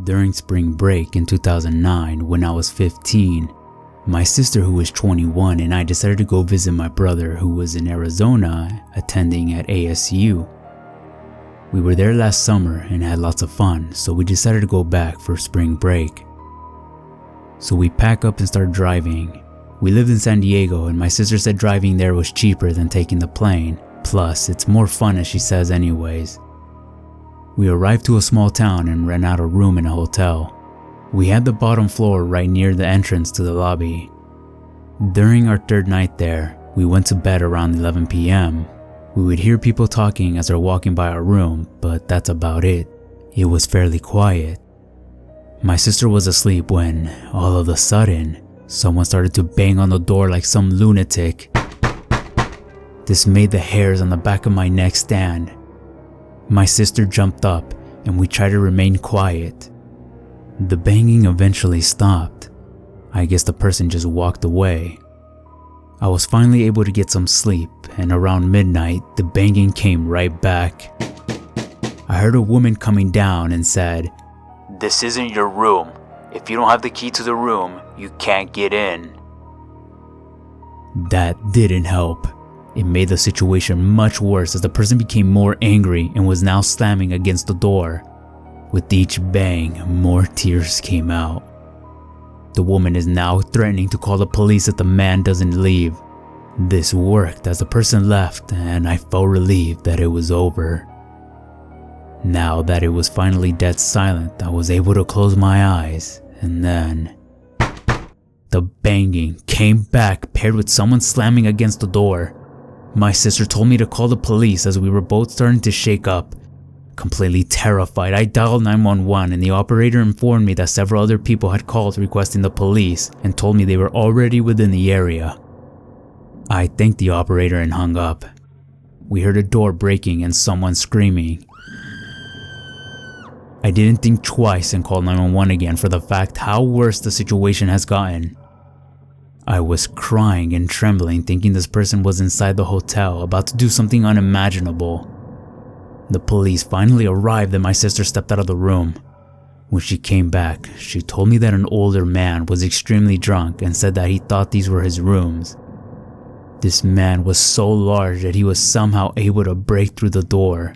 During spring break in 2009, when I was 15, my sister, who was 21, and I decided to go visit my brother, who was in Arizona attending at ASU. We were there last summer and had lots of fun, so we decided to go back for spring break. So we pack up and start driving. We lived in San Diego, and my sister said driving there was cheaper than taking the plane. Plus, it's more fun, as she says anyways. We arrived to a small town and rent out a room in a hotel. We had the bottom floor right near the entrance to the lobby. During our third night there, we went to bed around 11 p.m. We would hear people talking as they're walking by our room, but that's about it. It was fairly quiet. My sister was asleep when, all of a sudden, someone started to bang on the door like some lunatic. This made the hairs on the back of my neck stand. My sister jumped up and we tried to remain quiet. The banging eventually stopped. I guess the person just walked away. I was finally able to get some sleep, and around midnight, the banging came right back. I heard a woman coming down and said, "This isn't your room. If you don't have the key to the room, you can't get in." That didn't help. It made the situation much worse as the person became more angry and was now slamming against the door. With each bang, more tears came out. The woman is now threatening to call the police if the man doesn't leave. This worked as the person left, and I felt relieved that it was over. Now that it was finally dead silent, I was able to close my eyes, and then the banging came back paired with someone slamming against the door. My sister told me to call the police as we were both starting to shake up. Completely terrified, I dialed 911 and the operator informed me that several other people had called requesting the police and told me they were already within the area. I thanked the operator and hung up. We heard a door breaking and someone screaming. I didn't think twice and called 911 again for the fact how worse the situation has gotten. I was crying and trembling, thinking this person was inside the hotel about to do something unimaginable. The police finally arrived and my sister stepped out of the room. When she came back, she told me that an older man was extremely drunk and said that he thought these were his rooms. This man was so large that he was somehow able to break through the door.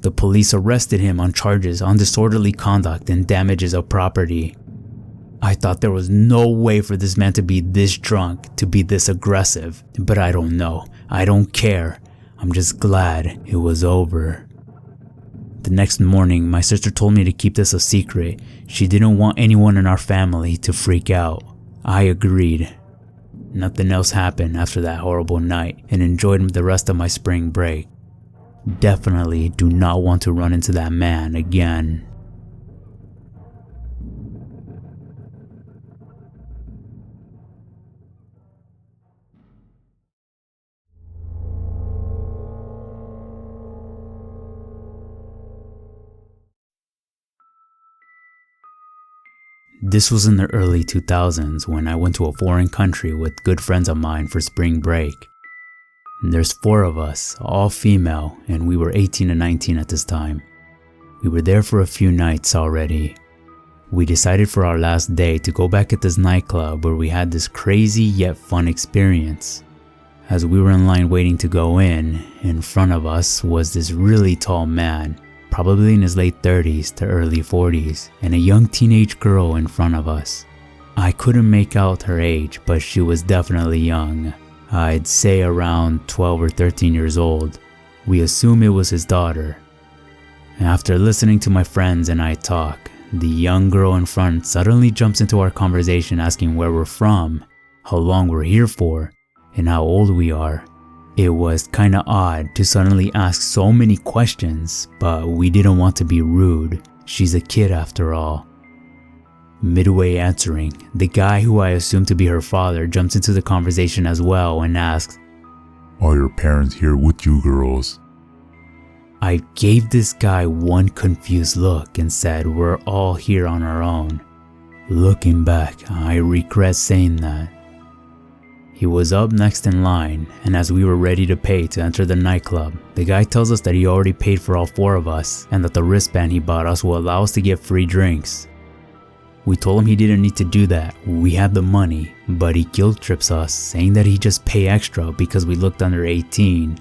The police arrested him on charges on disorderly conduct and damages of property. I thought there was no way for this man to be this drunk, to be this aggressive, but I don't know. I don't care. I'm just glad it was over. The next morning, my sister told me to keep this a secret. She didn't want anyone in our family to freak out. I agreed. Nothing else happened after that horrible night and enjoyed the rest of my spring break. Definitely do not want to run into that man again. This was in the early 2000s when I went to a foreign country with good friends of mine for spring break. There's 4 of us, all female, and we were 18 and 19 at this time. We were there for a few nights already. We decided for our last day to go back at this nightclub where we had this crazy yet fun experience. As we were in line waiting to go in front of us was this really tall man, probably in his late 30s to early 40s, and a young teenage girl in front of us. I couldn't make out her age, but she was definitely young. I'd say around 12 or 13 years old. We assume it was his daughter. After listening to my friends and I talk, the young girl in front suddenly jumps into our conversation asking where we're from, how long we're here for, and how old we are. It was kinda odd to suddenly ask so many questions, but we didn't want to be rude. She's a kid after all. Midway answering, the guy who I assumed to be her father jumps into the conversation as well and asks, "Are your parents here with you girls?" I gave this guy one confused look and said we're all here on our own. Looking back, I regret saying that. He was up next in line, and as we were ready to pay to enter the nightclub, the guy tells us that he already paid for all 4 of us and that the wristband he bought us will allow us to get free drinks. We told him he didn't need to do that, we had the money, but he guilt trips us, saying that he just pay extra because we looked under 18.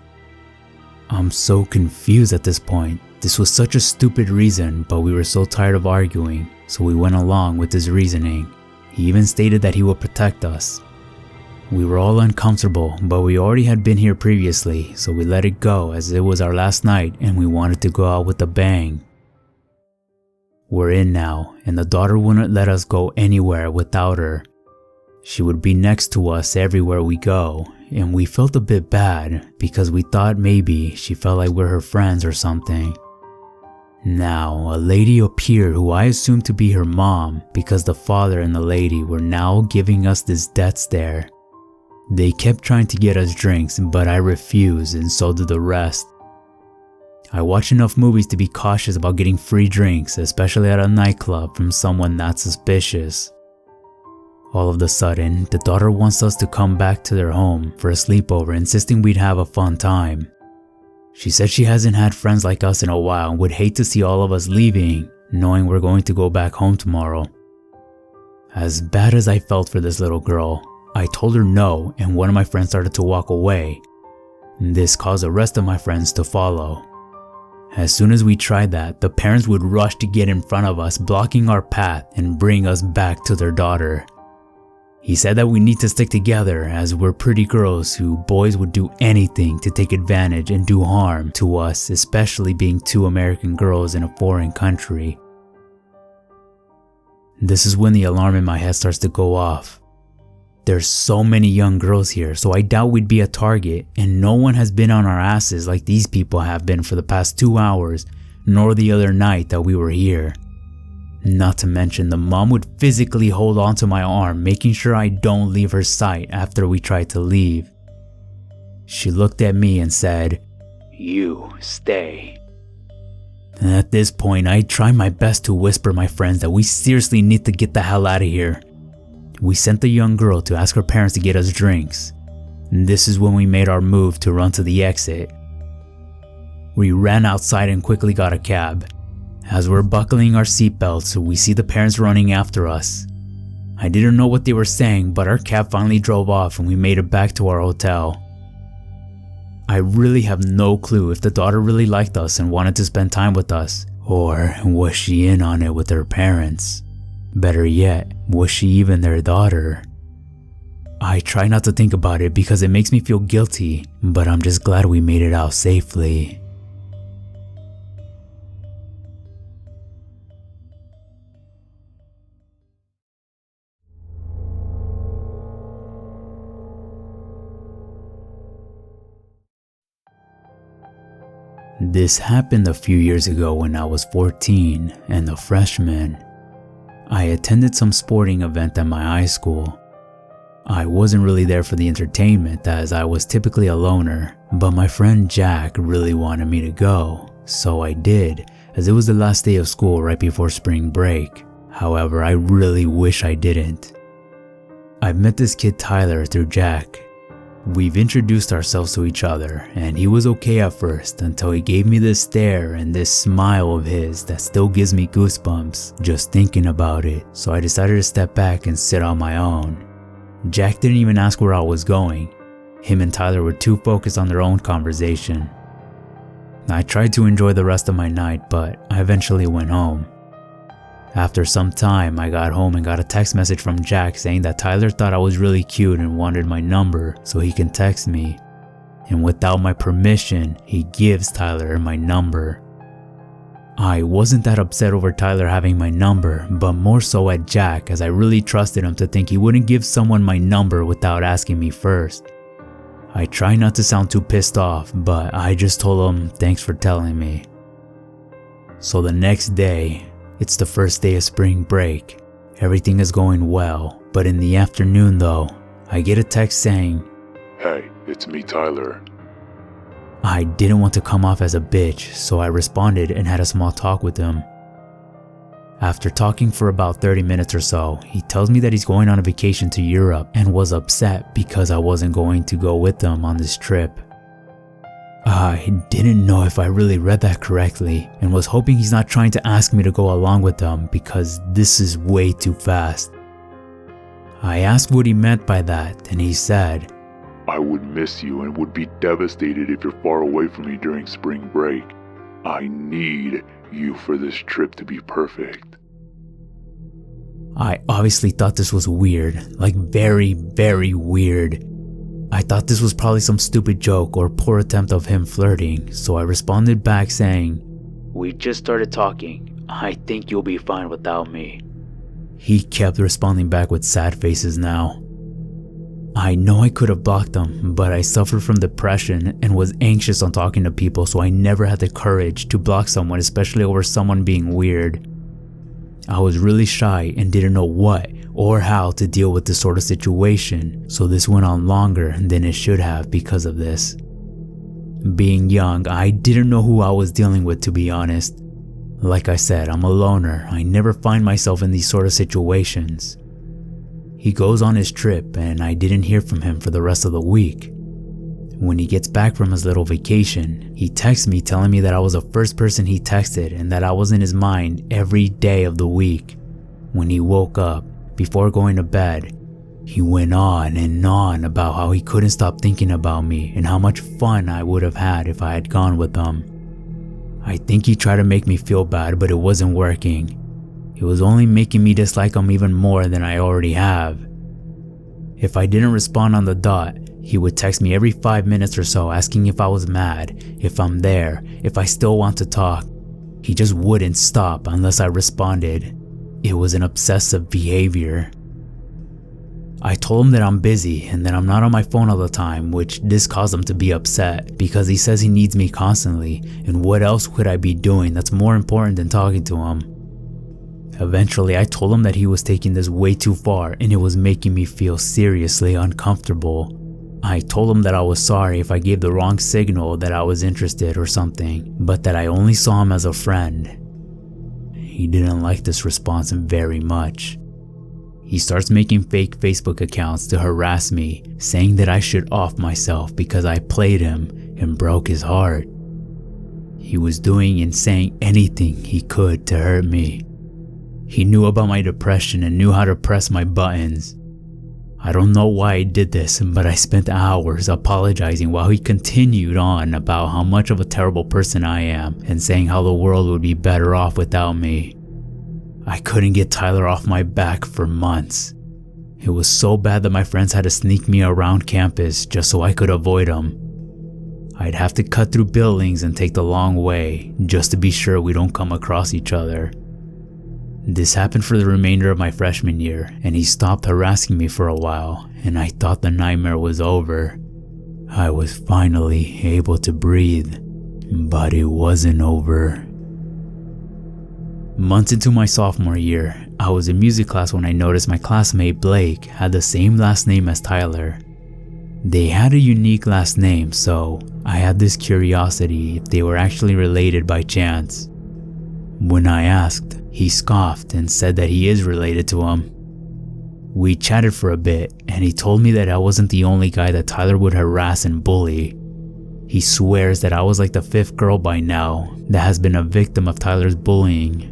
I'm so confused at this point. This was such a stupid reason, but we were so tired of arguing, so we went along with his reasoning. He even stated that he would protect us. We were all uncomfortable, but we already had been here previously, so we let it go as it was our last night and we wanted to go out with a bang. We're in now, and the daughter wouldn't let us go anywhere without her. She would be next to us everywhere we go, and we felt a bit bad because we thought maybe she felt like we're her friends or something. Now, a lady appeared who I assumed to be her mom because the father and the lady were now giving us this death stare. They kept trying to get us drinks, but I refused and so did the rest. I watch enough movies to be cautious about getting free drinks, especially at a nightclub from someone not suspicious. All of a sudden, the daughter wants us to come back to their home for a sleepover, insisting we'd have a fun time. She said she hasn't had friends like us in a while and would hate to see all of us leaving, knowing we're going to go back home tomorrow. As bad as I felt for this little girl, I told her no, and one of my friends started to walk away. This caused the rest of my friends to follow. As soon as we tried that, the parents would rush to get in front of us, blocking our path and bring us back to their daughter. He said that we need to stick together as we're pretty girls who boys would do anything to take advantage and do harm to us, especially being 2 American girls in a foreign country. This is when the alarm in my head starts to go off. There's so many young girls here, so I doubt we'd be a target, and no one has been on our asses like these people have been for the past 2 hours, nor the other night that we were here. Not to mention the mom would physically hold onto my arm, making sure I don't leave her sight after we tried to leave. She looked at me and said, "You stay." And at this point, I tried my best to whisper my friends that we seriously need to get the hell out of here. We sent the young girl to ask her parents to get us drinks. And this is when we made our move to run to the exit. We ran outside and quickly got a cab. As we're buckling our seatbelts, we see the parents running after us. I didn't know what they were saying, but our cab finally drove off and we made it back to our hotel. I really have no clue if the daughter really liked us and wanted to spend time with us, or was she in on it with her parents? Better yet, was she even their daughter? I try not to think about it because it makes me feel guilty, but I'm just glad we made it out safely. This happened a few years ago when I was 14 and a freshman. I attended some sporting event at my high school. I wasn't really there for the entertainment as I was typically a loner, but my friend Jack really wanted me to go, so I did, as it was the last day of school right before spring break. However, I really wish I didn't. I've met this kid Tyler through Jack. We've introduced ourselves to each other, and he was okay at first until he gave me this stare and this smile of his that still gives me goosebumps just thinking about it, so I decided to step back and sit on my own. Jack didn't even ask where I was going. Him and Tyler were too focused on their own conversation. I tried to enjoy the rest of my night, but I eventually went home. After some time, I got home and got a text message from Jack saying that Tyler thought I was really cute and wanted my number so he can text me. And without my permission, he gives Tyler my number. I wasn't that upset over Tyler having my number, but more so at Jack as I really trusted him to think he wouldn't give someone my number without asking me first. I try not to sound too pissed off, but I just told him thanks for telling me. So the next day, it's the first day of spring break. Everything is going well, but in the afternoon though, I get a text saying, "Hey, it's me, Tyler." I didn't want to come off as a bitch, so I responded and had a small talk with him. After talking for about 30 minutes or so, he tells me that he's going on a vacation to Europe and was upset because I wasn't going to go with them on this trip. I didn't know if I really read that correctly and was hoping he's not trying to ask me to go along with them because this is way too fast. I asked what he meant by that and he said, I would miss you and would be devastated if you're far away from me during spring break. I need you for this trip to be perfect. I obviously thought this was weird, like very, very weird. I thought this was probably some stupid joke or poor attempt of him flirting, so I responded back saying, "We just started talking. I think you'll be fine without me." He kept responding back with sad faces now. I know I could have blocked him, but I suffered from depression and was anxious on talking to people, so I never had the courage to block someone, especially over someone being weird. I was really shy and didn't know what or how to deal with this sort of situation, so this went on longer than it should have because of this. Being young, I didn't know who I was dealing with, to be honest. Like I said, I'm a loner. I never find myself in these sort of situations. He goes on his trip and I didn't hear from him for the rest of the week. When he gets back from his little vacation, he texts me telling me that I was the first person he texted and that I was in his mind every day of the week. When he woke up, before going to bed, he went on and on about how he couldn't stop thinking about me and how much fun I would have had if I had gone with him. I think he tried to make me feel bad, but it wasn't working. It was only making me dislike him even more than I already have. If I didn't respond on the dot, he would text me every 5 minutes or so asking if I was mad, if I'm there, if I still want to talk. He just wouldn't stop unless I responded. It was an obsessive behavior. I told him that I'm busy and that I'm not on my phone all the time, which this caused him to be upset because he says he needs me constantly, and what else could I be doing that's more important than talking to him? Eventually, I told him that he was taking this way too far and it was making me feel seriously uncomfortable. I told him that I was sorry if I gave the wrong signal that I was interested or something, but that I only saw him as a friend. He didn't like this response very much. He starts making fake Facebook accounts to harass me, saying that I should off myself because I played him and broke his heart. He was doing and saying anything he could to hurt me. He knew about my depression and knew how to press my buttons. I don't know why I did this, but I spent hours apologizing while he continued on about how much of a terrible person I am and saying how the world would be better off without me. I couldn't get Tyler off my back for months. It was so bad that my friends had to sneak me around campus just so I could avoid him. I'd have to cut through buildings and take the long way just to be sure we don't come across each other. This happened for the remainder of my freshman year, and he stopped harassing me for a while, and I thought the nightmare was over. I was finally able to breathe, but it wasn't over. Months into my sophomore year, I was in music class when I noticed my classmate Blake had the same last name as Tyler. They had a unique last name, so I had this curiosity if they were actually related by chance. When I asked, he scoffed and said that he is related to him. We chatted for a bit and he told me that I wasn't the only guy that Tyler would harass and bully. He swears that I was like the 5th girl by now that has been a victim of Tyler's bullying.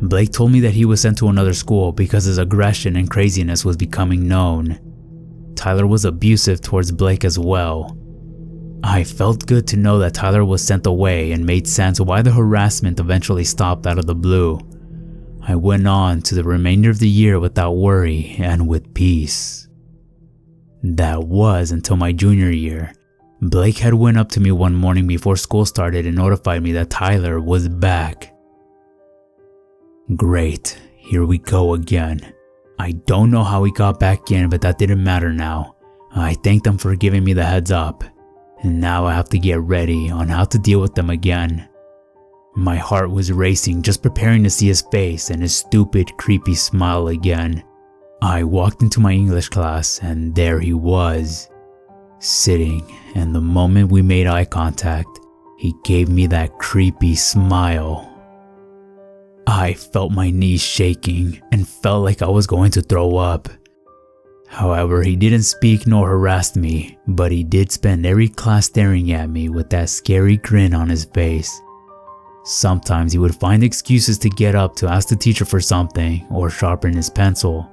Blake told me that he was sent to another school because his aggression and craziness was becoming known. Tyler was abusive towards Blake as well. I felt good to know that Tyler was sent away and made sense why the harassment eventually stopped out of the blue. I went on to the remainder of the year without worry and with peace. That was until my junior year. Blake had went up to me one morning before school started and notified me that Tyler was back. Great, here we go again. I don't know how he got back in, but that didn't matter now. I thanked him for giving me the heads up. And now I have to get ready on how to deal with them again. My heart was racing, just preparing to see his face and his stupid, creepy smile again. I walked into my English class and there he was, sitting, and the moment we made eye contact, he gave me that creepy smile. I felt my knees shaking and felt like I was going to throw up. However, he didn't speak nor harass me, but he did spend every class staring at me with that scary grin on his face. Sometimes he would find excuses to get up to ask the teacher for something or sharpen his pencil.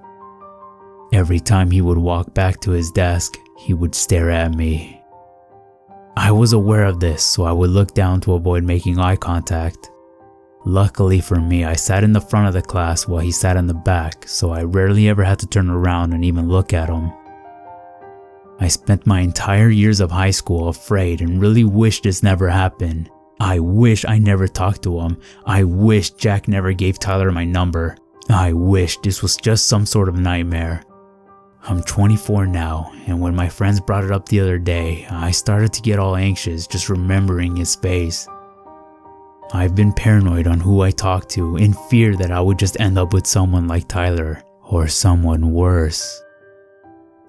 Every time he would walk back to his desk, he would stare at me. I was aware of this, so I would look down to avoid making eye contact. Luckily for me, I sat in the front of the class while he sat in the back, so I rarely ever had to turn around and even look at him. I spent my entire years of high school afraid and really wished this never happened. I wish I never talked to him. I wish Jack never gave Tyler my number. I wish this was just some sort of nightmare. I'm 24 now, and when my friends brought it up the other day, I started to get all anxious just remembering his face. I've been paranoid on who I talk to in fear that I would just end up with someone like Tyler, or someone worse.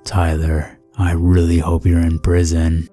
Tyler, I really hope you're in prison.